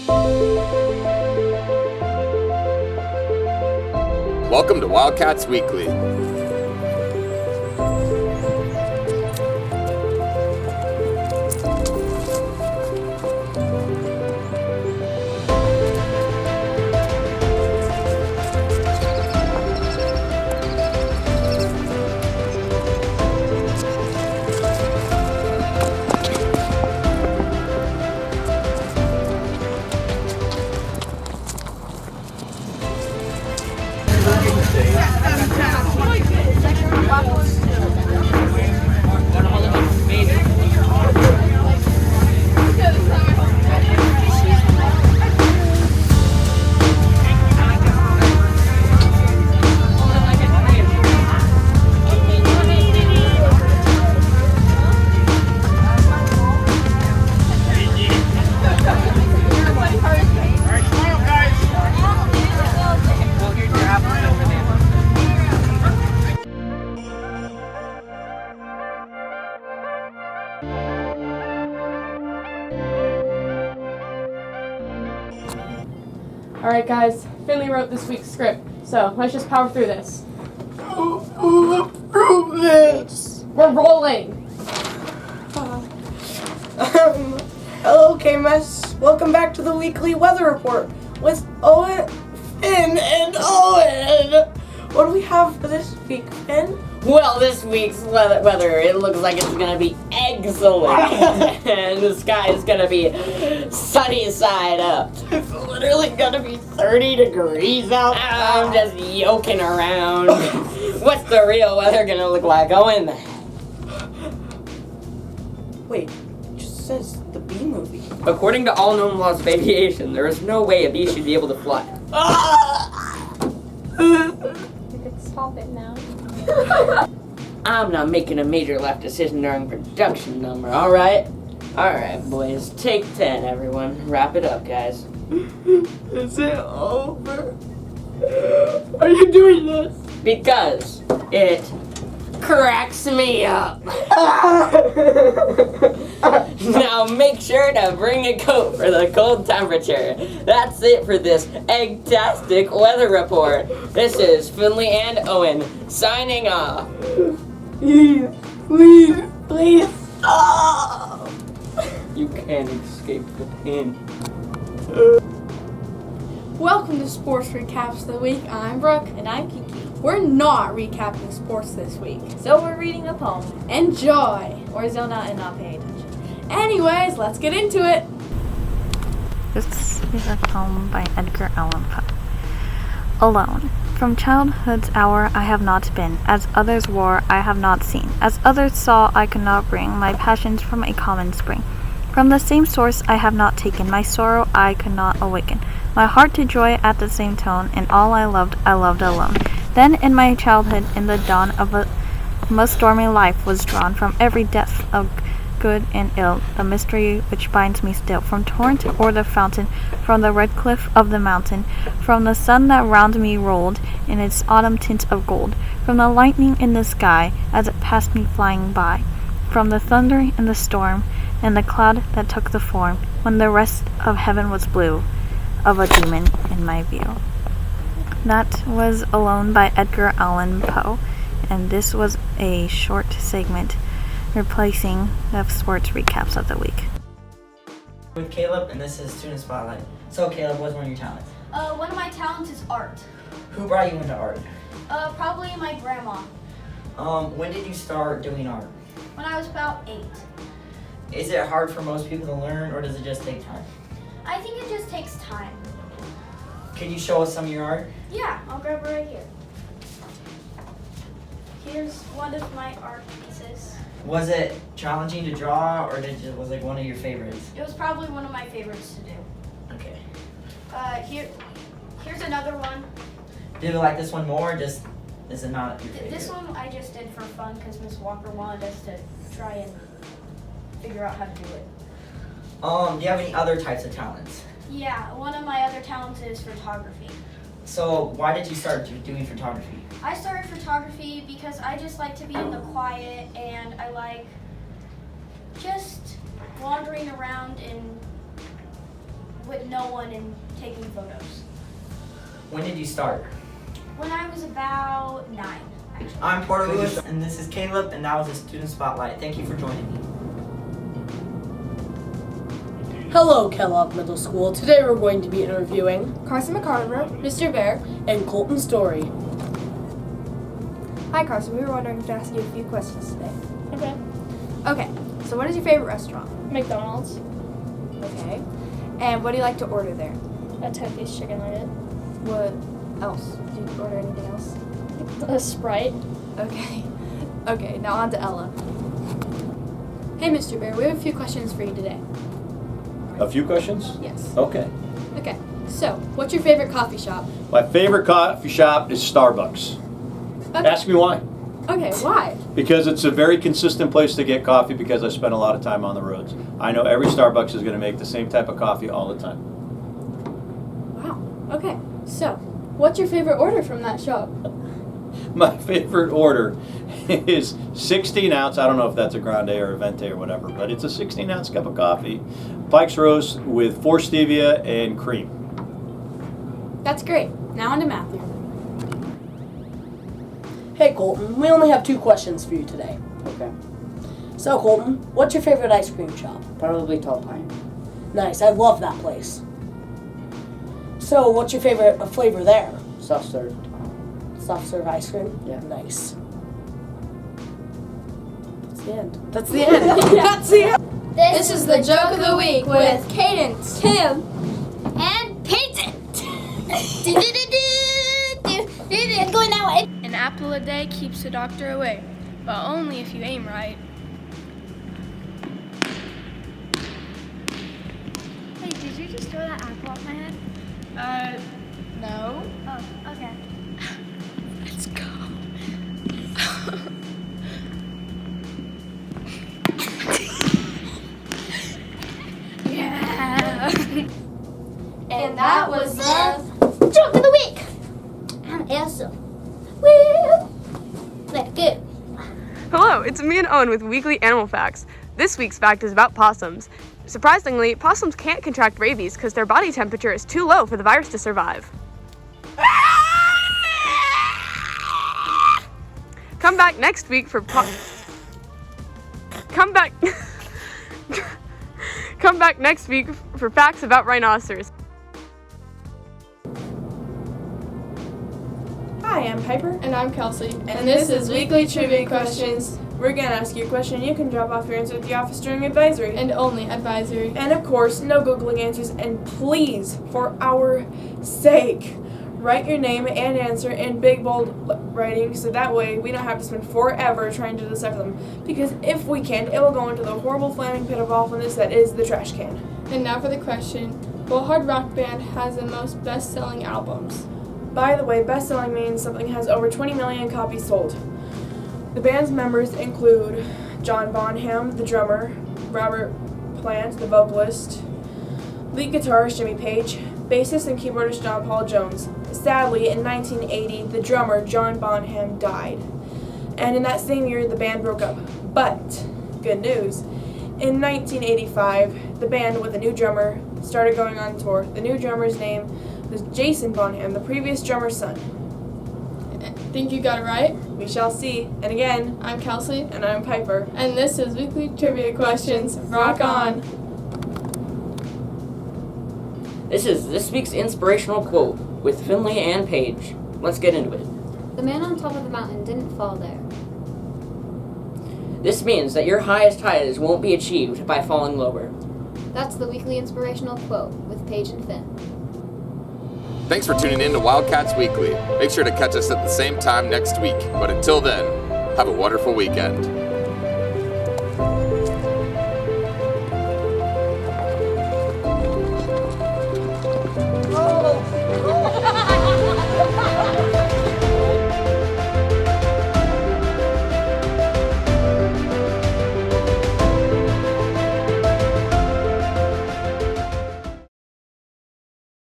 Welcome to Wildcats Weekly. Alright guys, Finley wrote this week's script, so let's just power through this. Who approved this? We're rolling! Hello, KMS. Welcome back to the weekly weather report with Owen, Finn, and Owen. What do we have for this week, Finn? Well, this week's weather, it looks like it's gonna be excellent. And the sky is gonna be sunny side up. It's literally gonna be 30 degrees out. I'm just yoking around. What's the real weather gonna look like, Owen? Wait, it just says the bee movie. According to all known laws of aviation, there is no way a bee should be able to fly. You could stop it now. I'm not making a major life decision during production number, alright? Alright, boys, take 10, everyone. Wrap it up, guys. Is it over? Are you doing this? Because it cracks me up. Now make sure to bring a coat for the cold temperature. That's it for this egg-tastic weather report. This is Finley and Owen signing off. Please stop. You can't escape the pain. Welcome to Sports Recaps of the Week. I'm Brooke. And I'm Kiki. We're not recapping sports this week. So we're reading a poem. Enjoy! Or zone out and not pay attention. Anyways, let's get into it. This is a poem by Edgar Allan Poe. Alone. From childhood's hour I have not been, as others wore I have not seen, as others saw I could not bring my passions from a common spring. From the same source I have not taken, my sorrow I could not awaken, my heart to joy at the same tone, and all I loved alone. Then in my childhood, in the dawn of a most stormy life, was drawn from every depth of good and ill, the mystery which binds me still, from torrent or the fountain, from the red cliff of the mountain, from the sun that round me rolled in its autumn tint of gold, from the lightning in the sky as it passed me flying by, from the thunder and the storm, and the cloud that took the form, when the rest of heaven was blue, of a demon in my view. That was Alone by Edgar Allan Poe, and this was a short segment replacing the sports recaps of the week. With Caleb, and this is Student Spotlight. So Caleb, what's one of your talents? One of my talents is art. Who brought you into art? Probably my grandma. When did you start doing art? When I was about 8. Is it hard for most people to learn, or does it just take time? I think it just takes time. Can you show us some of your art? Yeah, I'll grab it right here. Here's one of my art pieces. Was it challenging to draw, or was it one of your favorites? It was probably one of my favorites to do. Okay. Here's another one. Do you like this one more, or just is it not your favorite? This one I just did for fun because Miss Walker wanted us to try and figure out how to do it. Do you have any other types of talents? Yeah, one of my other talents is photography. So why did you start doing photography? I started photography because I just like to be in the quiet and I like just wandering around and with no one and taking photos. When did you start? When I was about 9, actually. I'm Porter Lewis, and this is Caleb, and that was a Student Spotlight. Thank you for joining me. Hello, Kellogg Middle School. Today we're going to be interviewing Carson McCarver, Mr. Bear. and Colton Story. Hi, Carson. We were wondering to ask you a few questions today. Okay. Okay, so what is your favorite restaurant? McDonald's. Okay. And what do you like to order there? A 10-piece chicken nugget. What else? Do you order anything else? A Sprite. Okay. Okay, now on to Ella. Hey, Mr. Bear, we have a few questions for you today. A few questions? Yes. Okay. Okay, so what's your favorite coffee shop? My favorite coffee shop is Starbucks. Okay. Ask me why. Okay, why? Because it's a very consistent place to get coffee because I spend a lot of time on the roads. I know every Starbucks is going to make the same type of coffee all the time. Wow. Okay, so what's your favorite order from that shop? My favorite order is 16 ounce. I don't know if that's a grande or a venti or whatever, but it's a 16 ounce cup of coffee. Pike's Roast with 4 stevia and cream. That's great. Now on to Matthew. Hey, Colton. We only have 2 questions for you today. Okay. So, Colton, what's your favorite ice cream shop? Probably Tall Pine. Nice. I love that place. So, what's your favorite flavor there? Soft serve. Soft serve ice cream? Yeah. Nice. That's the end. That's the end. That's the end. This is the joke of the week with Cadence, Tim, And Peyton! Going now. An apple a day keeps the doctor away, but only if you aim right. Hey, did you just throw that apple off my head? No. Oh, okay. Let's go. Yeah. and that was the Joke of the week. I'm Elsa. Woo! Let's go. Hello, it's me and Owen with Weekly Animal Facts. This week's fact is about possums. Surprisingly, possums can't contract rabies because their body temperature is too low for the virus to survive. Come back next week for Come back next week for facts about rhinoceros. Hi, I'm Piper. And I'm Kelsey. And this is Weekly Trivia Questions. We're going to ask you a question. You can drop off your answer at the office during advisory. And only advisory. And of course, no Googling answers. And please, for our sake, write your name and answer in big, bold writing so that way we don't have to spend forever trying to decipher them. Because if we can't, it will go into the horrible flaming pit of awfulness that is the trash can. And now for the question. What hard rock band has the most best-selling albums? By the way, best-selling means something has over 20 million copies sold. The band's members include John Bonham, the drummer, Robert Plant, the vocalist, lead guitarist Jimmy Page, bassist and keyboardist John Paul Jones. Sadly, in 1980, the drummer John Bonham died. And in that same year, the band broke up. But, good news, in 1985, the band with a new drummer started going on tour. The new drummer's name was Jason Bonham, the previous drummer's son. Think you got it right? We shall see. And again, I'm Kelsey. and I'm Piper. And this is Weekly Trivia Questions. Rock on! This is this week's inspirational quote with Finley and Paige. Let's get into it. The man on top of the mountain didn't fall there. This means that your highest highs won't be achieved by falling lower. That's the weekly inspirational quote with Paige and Finn. Thanks for tuning in to Wildcats Weekly. Make sure to catch us at the same time next week. But until then, have a wonderful weekend.